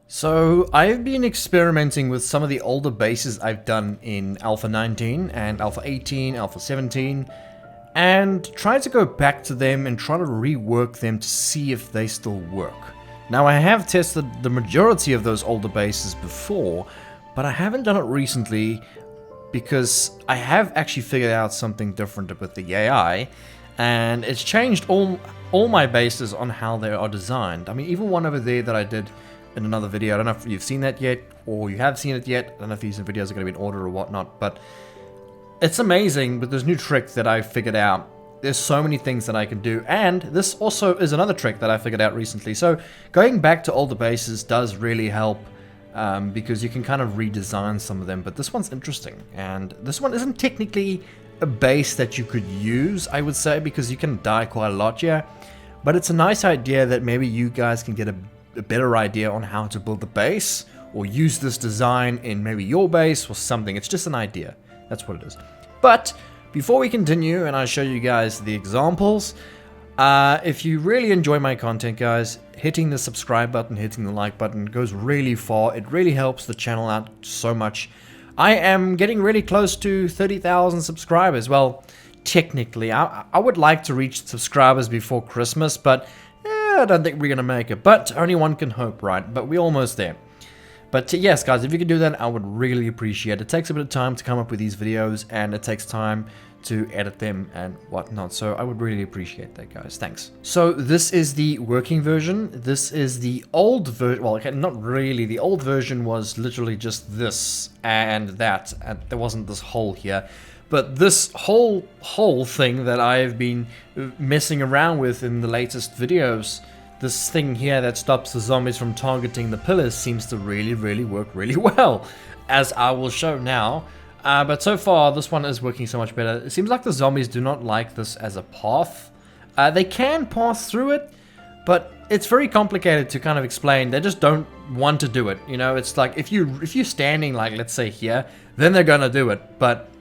So I've been experimenting with some of the older bases I've done in Alpha 19 and Alpha 18, Alpha 17, and trying to go back to them and try to rework them to see if they still work. Now I have tested the majority of those older bases before, but I haven't done it recently because I have actually figured out something different with the AI, and it's changed all my bases on how they are designed. I mean, even one over there that I did in another video. I don't know if you've seen that yet, or you have seen it yet. I don't know if these videos are going to be in order or whatnot, but it's amazing with this new trick that I figured out. There's so many things that I can do, and this also is another trick that I figured out recently. So going back to older bases does really help, because you can kind of redesign some of them, but this one's interesting, and this one isn't technically a base that you could use, I would say, because you can die quite a lot here, but it's a nice idea that maybe you guys can get a better idea on how to build the base, or use this design in maybe your base or something. It's just an idea. That's what it is. But before we continue and I show you guys the examples, if you really enjoy my content, guys, hitting the subscribe button, hitting the like button goes really far. It really helps the channel out so much. I am getting really close to 30,000 subscribers. Well, technically, I would like to reach subscribers before Christmas, but I don't think we're gonna make it, but only one can hope, right? But we're almost there. But yes, guys, if you could do that, I would really appreciate it. It takes a bit of time to come up with these videos, and it takes time to edit them and whatnot, so I would really appreciate that, guys. Thanks. So this is the working version. This is the old version. Well, okay, not really. The old version was literally just this and that, and there wasn't this hole here. But this whole thing that I've been messing around with in the latest videos, this thing here that stops the zombies from targeting the pillars, seems to really work really well, as I will show now. But so far, this one is working so much better. It seems like the zombies do not like this as a path. They can pass through it, but it's very complicated to kind of explain. They just don't want to do it. You know, it's like if you're standing, like, let's say here, then they're gonna do it. But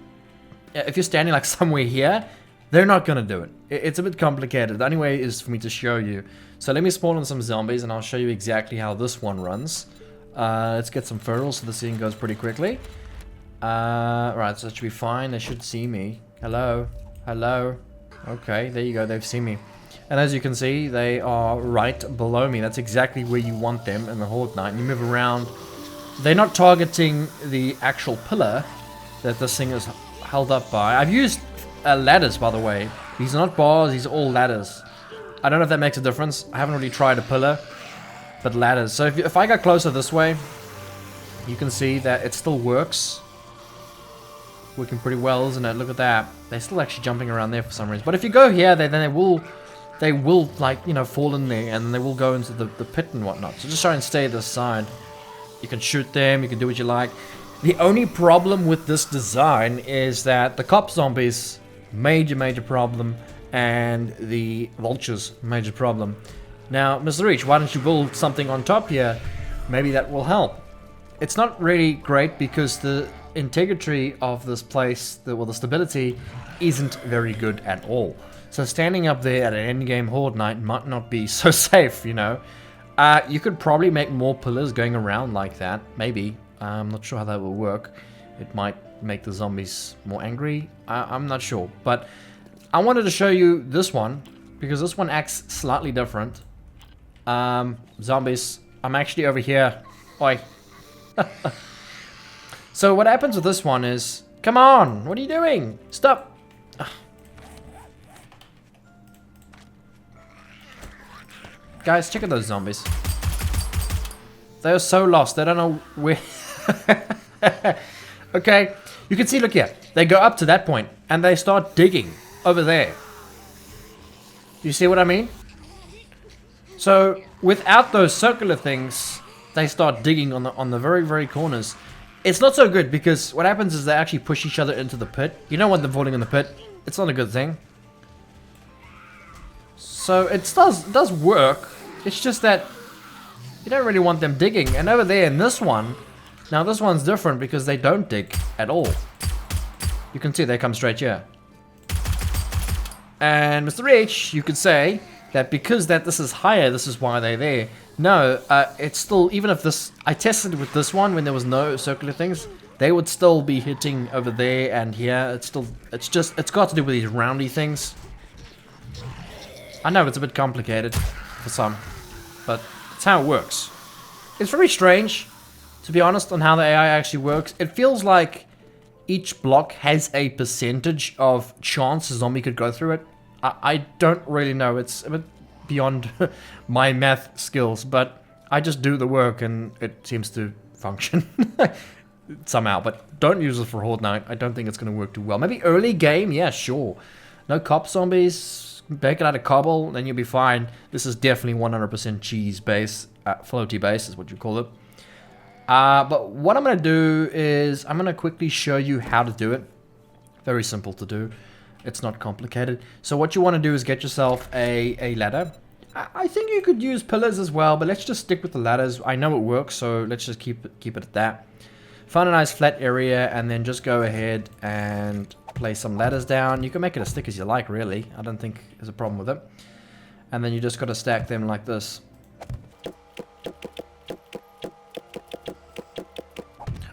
if you're standing like somewhere here, they're not gonna do it. It's a bit complicated. The only way is for me to show you. So let me spawn on some zombies and I'll show you exactly how this one runs. Let's get some fertile so the scene goes pretty quickly. Right, so that should be fine. They should see me. Hello? Hello? Okay, there you go. They've seen me. And as you can see, they are right below me. That's exactly where you want them in the Horde Night. And you move around. They're not targeting the actual pillar that this thing is held up by. I've used ladders, by the way. These are not bars, these are all ladders. I don't know if that makes a difference. I haven't really tried a pillar, but ladders. So if I go closer this way, you can see that it still works. Working pretty well, isn't it? Look at that. They're still actually jumping around there for some reason. But if you go here, then they will like, you know, fall in there, and they will go into the pit and whatnot. So just try and stay this side. You can shoot them, you can do what you like. The only problem with this design is that the cop zombies, major problem, and the vultures, major problem. Now, Mr. Reach, why don't you build something on top here? Maybe that will help. It's not really great because the integrity of this place, the stability, isn't very good at all. So standing up there at an endgame Horde Night might not be so safe, you know. You could probably make more pillars going around like that, maybe. I'm not sure how that will work. It might make the zombies more angry. I'm not sure. But I wanted to show you this one, because this one acts slightly different. Zombies, I'm actually over here. Oi. So what happens with this one is... Come on! What are you doing? Stop! Ugh. Guys, check out those zombies. They are so lost. They don't know where... Okay, you can see, look here. They go up to that point and they start digging over there. You see what I mean? So without those circular things, they start digging on the very corners. It's not so good because what happens is they actually push each other into the pit. You don't want them falling in the pit. It's not a good thing. So it does work. It's just that you don't really want them digging. And over there in this one, now this one's different because they don't dig at all. You can see they come straight here. And Mr. Rich, you could say that because this is higher, this is why they're there. No, it's still, even if this, I tested with this one when there was no circular things, they would still be hitting over there and here. It's still, it's got to do with these roundy things. I know it's a bit complicated for some, but it's how it works. It's very strange, to be honest, on how the AI actually works. It feels like each block has a percentage of chance a zombie could go through it. I don't really know. It's a bit beyond my math skills, but I just do the work and it seems to function somehow. But don't use it for Horde Night. I don't think it's going to work too well. Maybe early game, yeah, sure. No cop zombies, make it out of cobble, then you'll be fine. This is definitely 100% cheese base, floaty base is what you call it. But what I'm going to do is I'm going to quickly show you how to do it. Very simple to do. It's not complicated. So what you want to do is get yourself a ladder. I think you could use pillars as well, but let's just stick with the ladders. I know it works, so let's just keep it at that. Find a nice flat area and then just go ahead and place some ladders down. You can make it as thick as you like, really. I don't think there's a problem with it. And then you just got to stack them like this.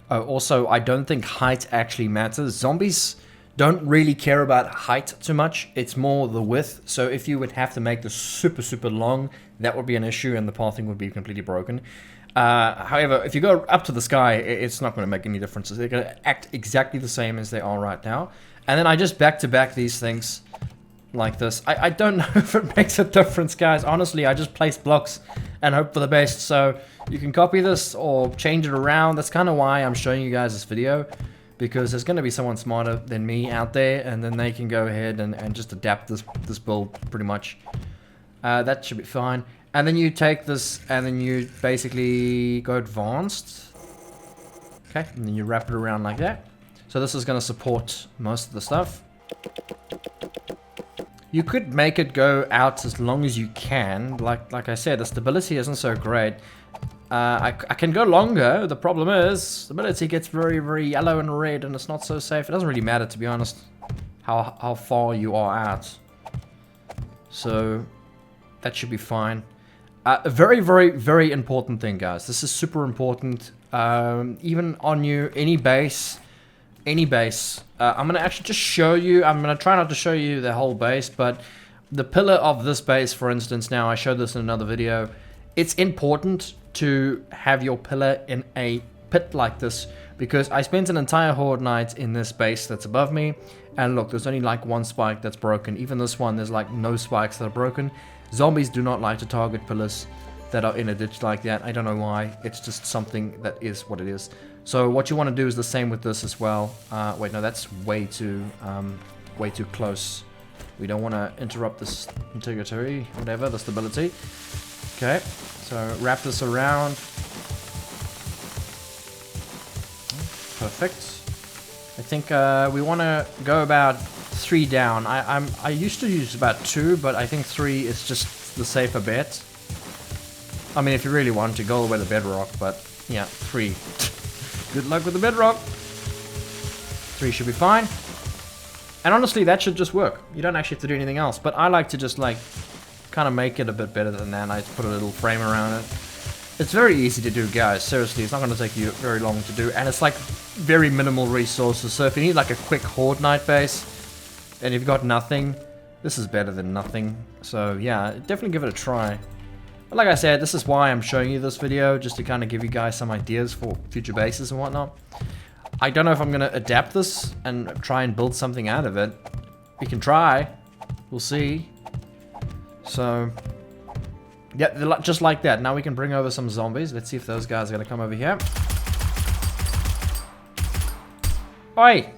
Oh, also, I don't think height actually matters. Zombies don't really care about height too much. It's more the width. So if you would have to make this super, super long, that would be an issue and the pathing would be completely broken. However, if you go up to the sky, it's not going to make any differences. They're going to act exactly the same as they are right now. And then I just back-to-back these things like this. I don't know if it makes a difference, guys. Honestly, I just place blocks and hope for the best. So you can copy this or change it around. That's kind of why I'm showing you guys this video. Because there's going to be someone smarter than me out there, and then they can go ahead and just adapt this build pretty much. That should be fine. And then you take this and then you basically go advanced. Okay, and then you wrap it around like that. So this is going to support most of the stuff. You could make it go out as long as you can. Like I said, the stability isn't so great. I can go longer. The problem is stability gets very, very yellow and red, and it's not so safe. It doesn't really matter, to be honest, how far you are out. So that should be fine. A very, very, very important thing, guys. This is super important. Even on any base. I'm gonna actually just show you. I'm gonna try not to show you the whole base, but the pillar of this base, for instance. Now I showed this in another video. It's important to have your pillar in a pit like this, because I spent an entire Horde Night in this base that's above me, and look, there's only like one spike that's broken. Even this one, there's like no spikes that are broken. Zombies do not like to target pillars that are in a ditch like that. I don't know why. It's just something that is what it is. So what you want to do is the same with this as well. Wait, no, that's way too close. We don't want to interrupt this integrity, whatever, the stability. Okay, so wrap this around. Perfect. I think we want to go about 3 down. I used to use about 2, but I think 3 is just the safer bet. I mean, if you really want to go all the way to bedrock, but yeah, 3. Good luck with the bedrock. 3 should be fine. And honestly, that should just work. You don't actually have to do anything else. But I like to just like kind of make it a bit better than that. I put a little frame around it. It's very easy to do, guys. Seriously, it's not going to take you very long to do. And it's like very minimal resources. So if you need like a quick Horde Night base and you've got nothing, this is better than nothing. So yeah, definitely give it a try. But like I said, this is why I'm showing you this video, just to kind of give you guys some ideas for future bases and whatnot. I don't know if I'm going to adapt this and try and build something out of it. We can try. We'll see. So, yeah, just like that. Now we can bring over some zombies. Let's see if those guys are going to come over here. Oi!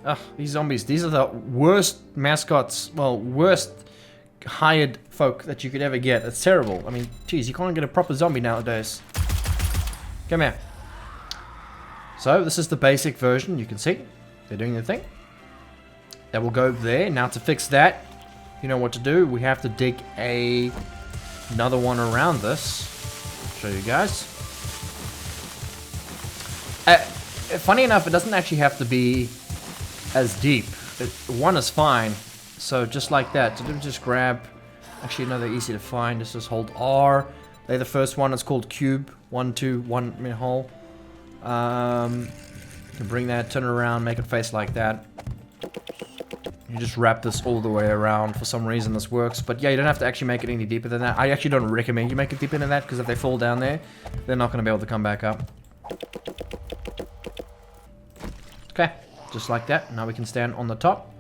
Ugh, these zombies. These are the worst mascots. Well, worst hired folk that you could ever get. It's terrible. I mean, geez, you can't get a proper zombie nowadays. Come here. So, this is the basic version. You can see. They're doing their thing. That will go there. Now, to fix that, you know what to do. We have to dig another one around this. I'll show you guys. Funny enough, it doesn't actually have to be as deep. One is fine. So just like that. So just grab. Actually, no, they're easy to find. Just hold R. They're the first one. It's called Cube. 1, 2, 1 hole. You can bring that, turn it around, make it face like that. You just wrap this all the way around. For some reason this works. But yeah, you don't have to actually make it any deeper than that. I actually don't recommend you make it deeper than that, because if they fall down there, they're not going to be able to come back up. Okay, just like that. Now we can stand on the top.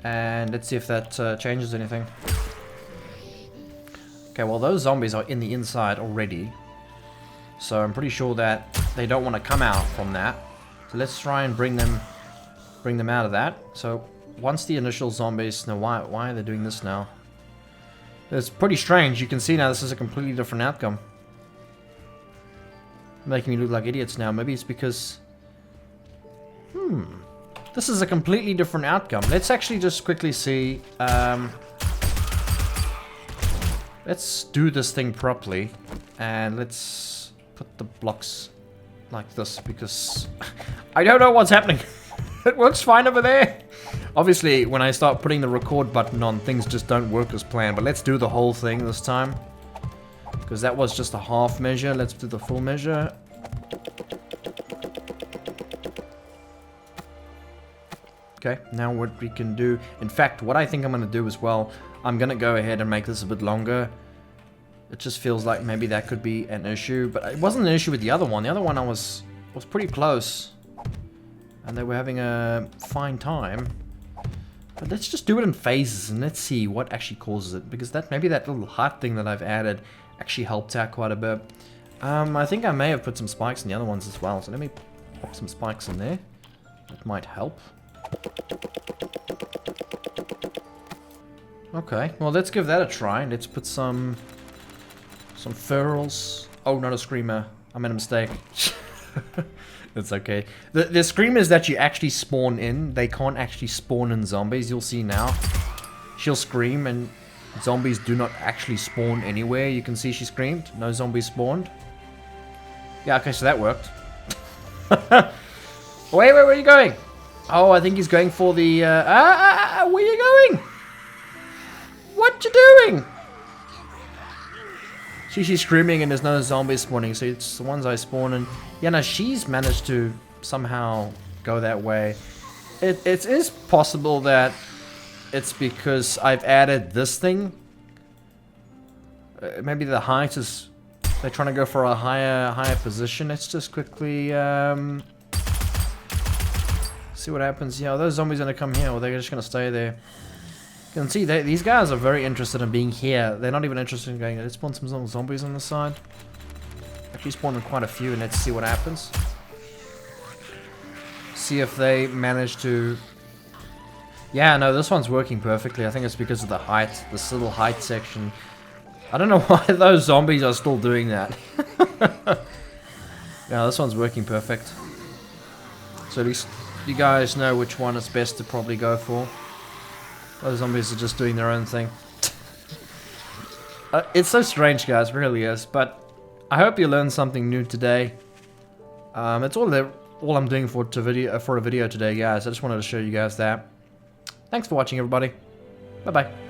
And let's see if that changes anything. Okay, well those zombies are in the inside already. So I'm pretty sure that they don't want to come out from that. So let's try and bring them out of that. So once the initial zombies... Now why are they doing this now? It's pretty strange. You can see now this is a completely different outcome. Making me look like idiots now. Maybe it's because... This is a completely different outcome. Let's actually just quickly see... let's do this thing properly. And let's put the blocks like this, because I don't know what's happening. It works fine over there. Obviously, when I start putting the record button on, things just don't work as planned. But let's do the whole thing this time, because that was just a half measure. Let's do the full measure. Okay, now what we can do... In fact, what I think I'm going to do as well, I'm going to go ahead and make this a bit longer. It just feels like maybe that could be an issue. But it wasn't an issue with the other one. The other one I was pretty close. And they were having a fine time. But let's just do it in phases and let's see what actually causes it. Because maybe that little heart thing that I've added actually helped out quite a bit. I think I may have put some spikes in the other ones as well. So let me pop some spikes in there. That might help. Okay, well let's give that a try. Let's put some ferals. Oh, not a screamer. I made a mistake. It's okay. The screamers that you actually spawn in, they can't actually spawn in zombies. You'll see now. She'll scream and zombies do not actually spawn anywhere. You can see she screamed. No zombies spawned. Yeah, okay, so that worked. Wait, where are you going? Oh, I think he's going for the... where are you going? What you doing? She's screaming and there's no zombies spawning, so it's the ones I spawn and... Yeah, no, she's managed to somehow go that way. It is possible that it's because I've added this thing. Maybe the height is... They're trying to go for a higher position. Let's just quickly... see what happens. Yeah, are those zombies gonna come here or they're just gonna stay there? You can see these guys are very interested in being here. They're not even interested in going. Let's spawn some zombies on the side. Actually spawned quite a few and let's see what happens. See if they manage to... Yeah, no, this one's working perfectly. I think it's because of the height. This little height section. I don't know why those zombies are still doing that. Yeah, this one's working perfect. So at least you guys know which one it's best to probably go for. Those zombies are just doing their own thing. It's so strange, guys, it really is. But I hope you learned something new today. It's all I'm doing for a video today, guys. I just wanted to show you guys that. Thanks for watching, everybody. Bye-bye.